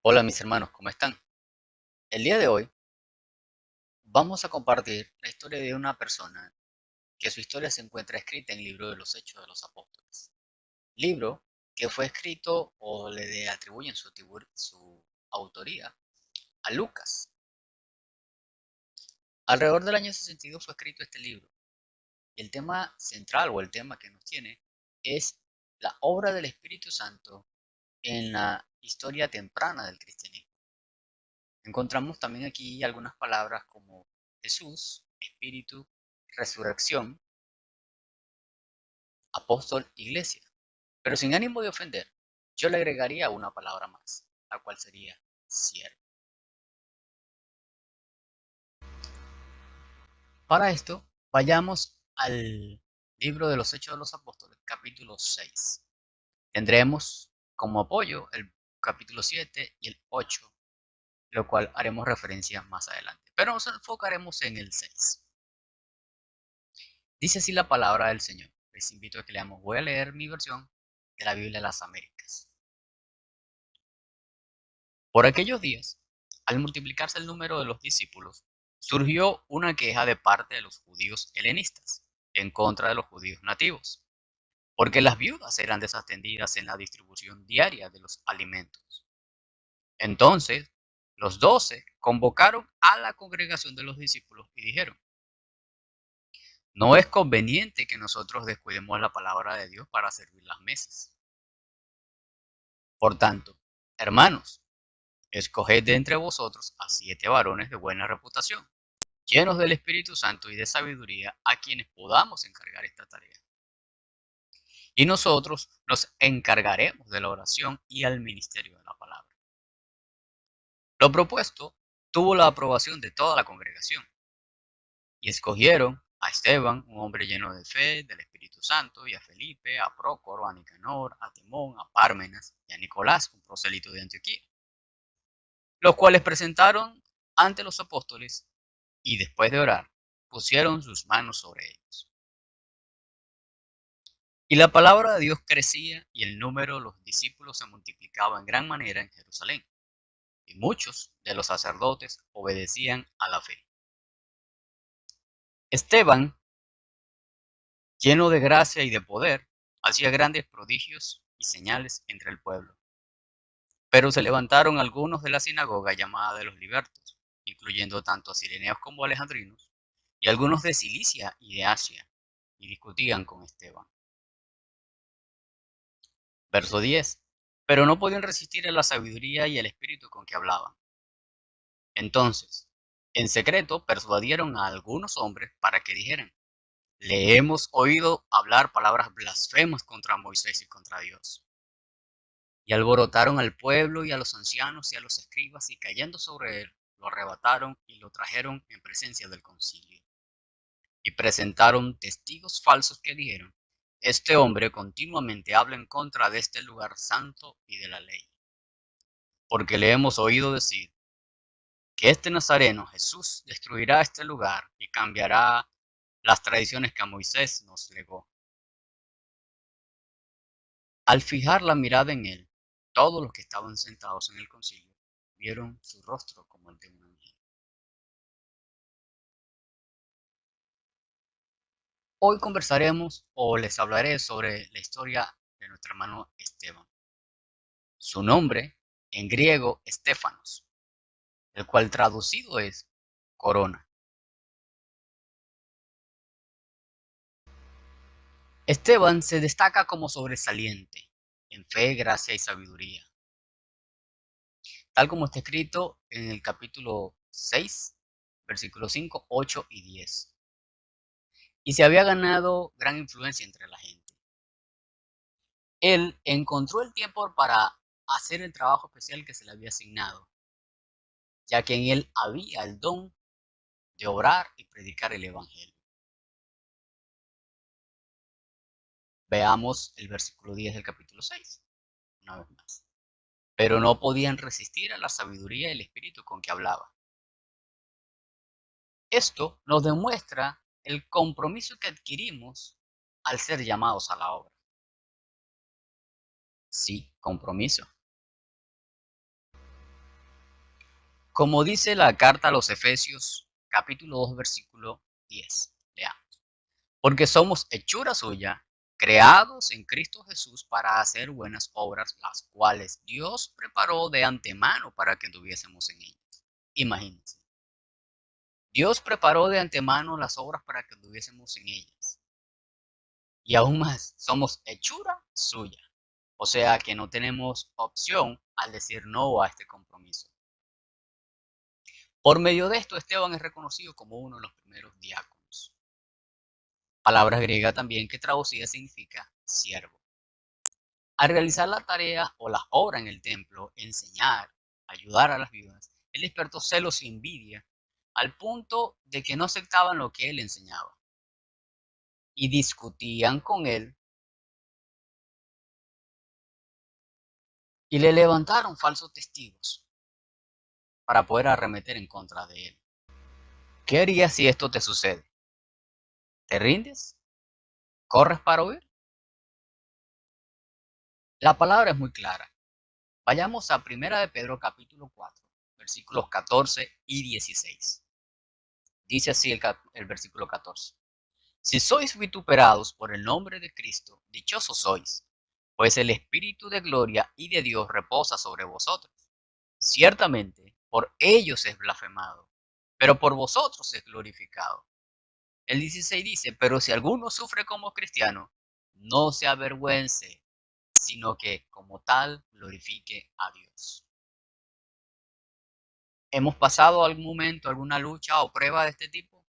Hola mis hermanos, ¿cómo están? El día de hoy vamos a compartir la historia de una persona que su historia se encuentra escrita en el libro de los Hechos de los Apóstoles. Libro que fue escrito o le atribuyen su autoría a Lucas. Alrededor del año 62 fue escrito este libro. Y el tema central o el tema que nos tiene es la obra del Espíritu Santo en la historia temprana del cristianismo. Encontramos también aquí algunas palabras como Jesús, Espíritu, resurrección, apóstol, iglesia. Pero sin ánimo de ofender, yo le agregaría una palabra más, la cual sería siervo. Para esto, vayamos al libro de los Hechos de los Apóstoles, capítulo 6. Tendremos como apoyo el capítulo 7 y el 8, lo cual haremos referencia más adelante. Pero nos enfocaremos en el 6. Dice así la palabra del Señor. Les invito a que leamos. Voy a leer mi versión de la Biblia de las Américas. Por aquellos días, al multiplicarse el número de los discípulos, surgió una queja de parte de los judíos helenistas en contra de los judíos nativos, porque las viudas eran desatendidas en la distribución diaria de los alimentos. Entonces, los 12 convocaron a la congregación de los discípulos y dijeron: no es conveniente que nosotros descuidemos la palabra de Dios para servir las mesas. Por tanto, hermanos, escoged de entre vosotros a 7 varones de buena reputación, llenos del Espíritu Santo y de sabiduría, a quienes podamos encargar esta tarea. Y nosotros nos encargaremos de la oración y al ministerio de la palabra. Lo propuesto tuvo la aprobación de toda la congregación, y escogieron a Esteban, un hombre lleno de fe, del Espíritu Santo, y a Felipe, a Prócoro, a Nicanor, a Timón, a Pármenas y a Nicolás, un prosélito de Antioquía, los cuales presentaron ante los apóstoles y después de orar, pusieron sus manos sobre ellos. Y la palabra de Dios crecía y el número de los discípulos se multiplicaba en gran manera en Jerusalén. Y muchos de los sacerdotes obedecían a la fe. Esteban, lleno de gracia y de poder, hacía grandes prodigios y señales entre el pueblo. Pero se levantaron algunos de la sinagoga llamada de los libertos, incluyendo tanto a cireneos como a alejandrinos, y algunos de Cilicia y de Asia, y discutían con Esteban. Verso 10. Pero no podían resistir a la sabiduría y el espíritu con que hablaban. Entonces, en secreto, persuadieron a algunos hombres para que dijeran: le hemos oído hablar palabras blasfemas contra Moisés y contra Dios. Y alborotaron al pueblo y a los ancianos y a los escribas, y cayendo sobre él, lo arrebataron y lo trajeron en presencia del concilio. Y presentaron testigos falsos que dijeron: este hombre continuamente habla en contra de este lugar santo y de la ley. Porque le hemos oído decir que este Nazareno Jesús destruirá este lugar y cambiará las tradiciones que a Moisés nos legó. Al fijar la mirada en él, todos los que estaban sentados en el concilio vieron su rostro como el de un ángel. Hoy conversaremos o les hablaré sobre la historia de nuestro hermano Esteban. Su nombre en griego Estéfanos, el cual traducido es corona. Esteban se destaca como sobresaliente en fe, gracia y sabiduría, tal como está escrito en el capítulo 6, versículos 5, 8 y 10. Y se había ganado gran influencia entre la gente. Él encontró el tiempo para hacer el trabajo especial que se le había asignado, ya que en él había el don de orar y predicar el evangelio. Veamos el versículo 10 del capítulo 6, una vez más. Pero no podían resistir a la sabiduría y el espíritu con que hablaba. Esto nos demuestra el compromiso que adquirimos al ser llamados a la obra. Sí, compromiso. Como dice la carta a los Efesios, capítulo 2, versículo 10. Leamos. Porque somos hechura suya, creados en Cristo Jesús para hacer buenas obras, las cuales Dios preparó de antemano para que anduviésemos en ellas. Imagínense. Dios preparó de antemano las obras para que anduviésemos en ellas. Y aún más, somos hechura suya. O sea que no tenemos opción al decir no a este compromiso. Por medio de esto, Esteban es reconocido como uno de los primeros diáconos. Palabra griega también que traducida significa siervo. Al realizar la tarea o la obra en el templo, enseñar, ayudar a las viudas, él despertó celos y envidia al punto de que no aceptaban lo que él enseñaba y discutían con él y le levantaron falsos testigos para poder arremeter en contra de él. ¿Qué harías si esto te sucede? ¿Te rindes? ¿Corres para huir? La palabra es muy clara. Vayamos a 1 de Pedro capítulo 4, versículos 14 y 16. Dice así el versículo 14. Si sois vituperados por el nombre de Cristo, dichosos sois, pues el Espíritu de gloria y de Dios reposa sobre vosotros. Ciertamente, por ellos es blasfemado, pero por vosotros es glorificado. El 16 dice, pero si alguno sufre como cristiano, no se avergüence, sino que como tal glorifique a Dios. ¿Hemos pasado algún momento, alguna lucha o prueba de este tipo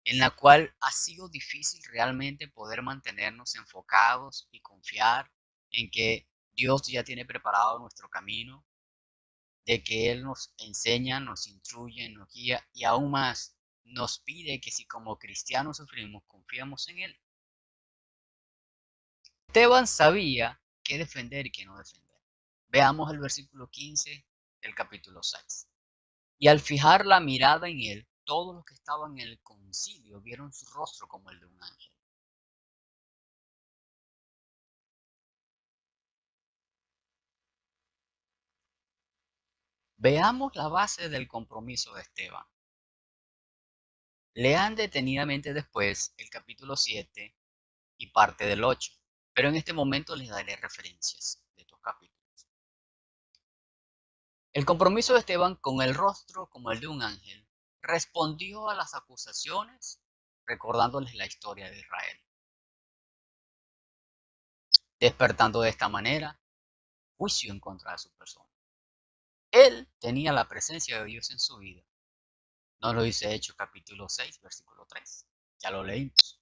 en la cual ha sido difícil realmente poder mantenernos enfocados y confiar en que Dios ya tiene preparado nuestro camino, de que Él nos enseña, nos instruye, nos guía y aún más nos pide que si como cristianos sufrimos, confiamos en Él? Esteban sabía qué defender y qué no defender. Veamos el versículo 15 del capítulo 6. Y al fijar la mirada en él, todos los que estaban en el concilio vieron su rostro como el de un ángel. Veamos la base del compromiso de Esteban. Lean detenidamente después el capítulo 7 y parte del 8, pero en este momento les daré referencias de estos capítulos. El compromiso de Esteban con el rostro como el de un ángel respondió a las acusaciones recordándoles la historia de Israel, despertando de esta manera juicio en contra de su persona. Él tenía la presencia de Dios en su vida. Nos lo dice Hechos capítulo 6, versículo 3. Ya lo leímos.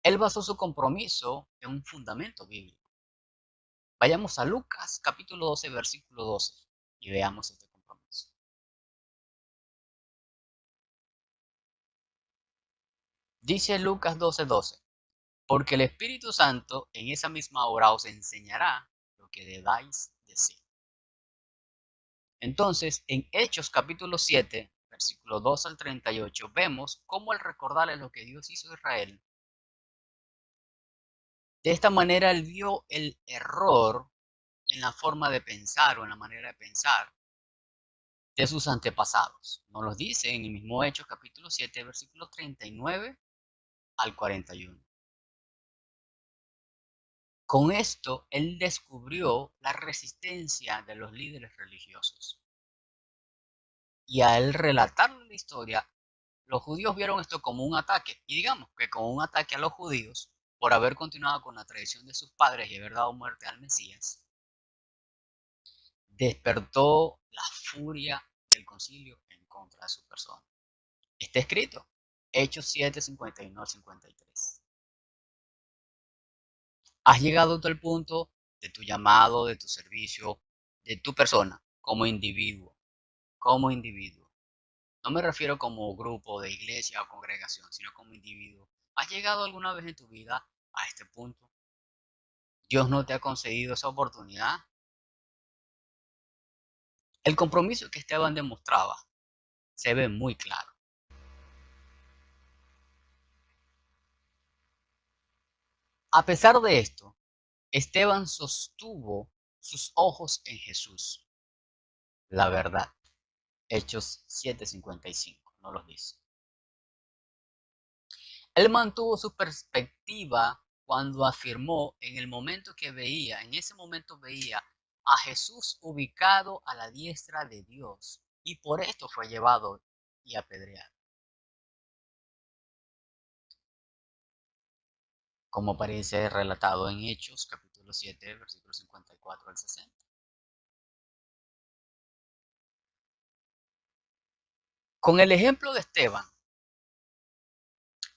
Él basó su compromiso en un fundamento bíblico. Vayamos a Lucas capítulo 12, versículo 12 y veamos este compromiso. Dice Lucas 12, 12. Porque el Espíritu Santo en esa misma hora os enseñará lo que debáis decir. Entonces, en Hechos capítulo 7, versículo 2 al 38, vemos cómo al recordarle lo que Dios hizo a Israel, de esta manera él vio el error en la forma de pensar o en la manera de pensar de sus antepasados. Nos lo dice en el mismo Hechos capítulo 7, versículo 39 al 41. Con esto, él descubrió la resistencia de los líderes religiosos. Y al relatar la historia, los judíos vieron esto como un ataque. Y digamos que como un ataque a los judíos por haber continuado con la tradición de sus padres y haber dado muerte al Mesías, despertó la furia del concilio en contra de su persona. Está escrito, Hechos 7, 51 al 53. Has llegado a tal punto de tu llamado, de tu servicio, de tu persona, como individuo, como individuo. No me refiero como grupo de iglesia o congregación, sino como individuo. ¿Has llegado alguna vez en tu vida a este punto? ¿Dios no te ha concedido esa oportunidad? El compromiso que Esteban demostraba se ve muy claro. A pesar de esto, Esteban sostuvo sus ojos en Jesús, la verdad. Hechos 7:55, no los dice. Él mantuvo su perspectiva cuando afirmó en ese momento veía a Jesús ubicado a la diestra de Dios y por esto fue llevado y apedreado. Como aparece relatado en Hechos capítulo 7, versículos 54 al 60. Con el ejemplo de Esteban,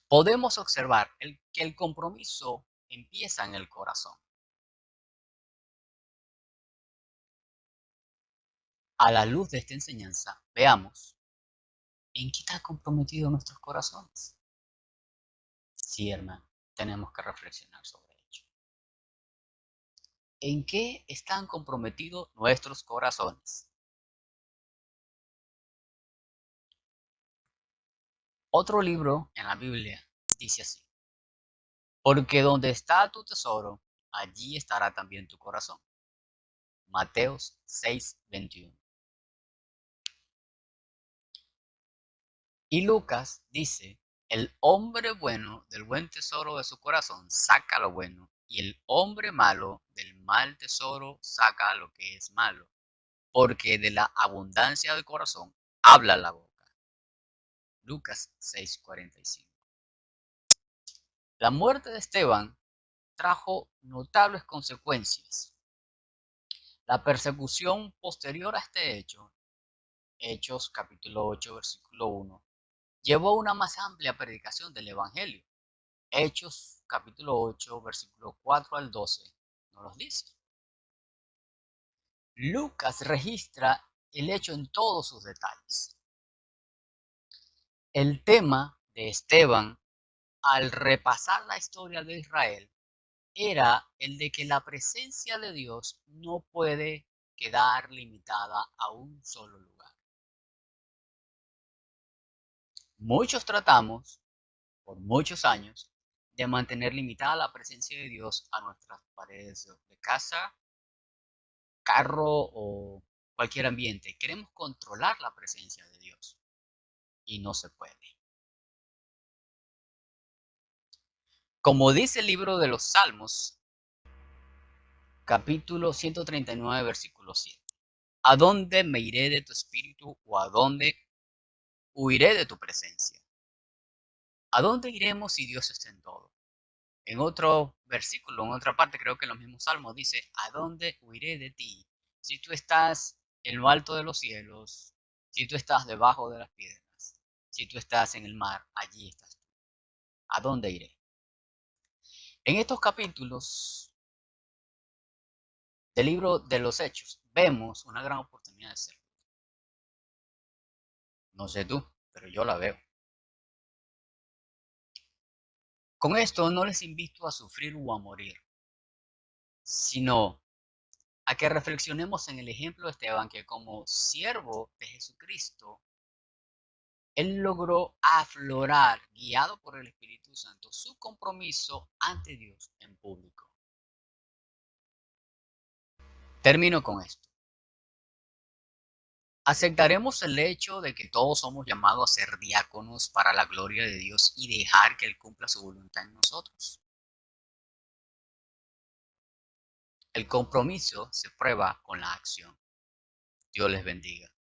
podemos observar que el compromiso empieza en el corazón. A la luz de esta enseñanza, veamos en qué está comprometido nuestros corazones. Sí, hermano, tenemos que reflexionar sobre ello. ¿En qué están comprometidos nuestros corazones? Otro libro en la Biblia dice así: porque donde está tu tesoro, allí estará también tu corazón. Mateos 6:21. Y Lucas dice: el hombre bueno del buen tesoro de su corazón saca lo bueno, y el hombre malo del mal tesoro saca lo que es malo, porque de la abundancia del corazón habla la boca. Lucas 6:45. La muerte de Esteban trajo notables consecuencias. La persecución posterior a este hecho, Hechos capítulo 8, versículo 1, llevó a una más amplia predicación del Evangelio. Hechos capítulo 8, versículo 4 al 12, nos los dice. Lucas registra el hecho en todos sus detalles. El tema de Esteban, al repasar la historia de Israel, era el de que la presencia de Dios no puede quedar limitada a un solo lugar. Muchos tratamos, por muchos años, de mantener limitada la presencia de Dios a nuestras paredes de casa, carro o cualquier ambiente. Queremos controlar la presencia de Dios y no se puede. Como dice el libro de los Salmos, capítulo 139, versículo 7. ¿A dónde me iré de tu espíritu o a dónde huiré de tu presencia? ¿A dónde iremos si Dios está en todo? En otro versículo, en otra parte, creo que en los mismos salmos dice: ¿a dónde huiré de ti? Si tú estás en lo alto de los cielos, si tú estás debajo de las piedras, si tú estás en el mar, allí estás tú. ¿A dónde iré? En estos capítulos del libro de los Hechos vemos una gran oportunidad de ser. No sé tú, pero yo la veo. Con esto no les invito a sufrir o a morir, sino a que reflexionemos en el ejemplo de Esteban, que como siervo de Jesucristo, él logró aflorar, guiado por el Espíritu Santo, su compromiso ante Dios en público. Termino con esto. ¿Aceptaremos el hecho de que todos somos llamados a ser diáconos para la gloria de Dios y dejar que Él cumpla su voluntad en nosotros? El compromiso se prueba con la acción. Dios les bendiga.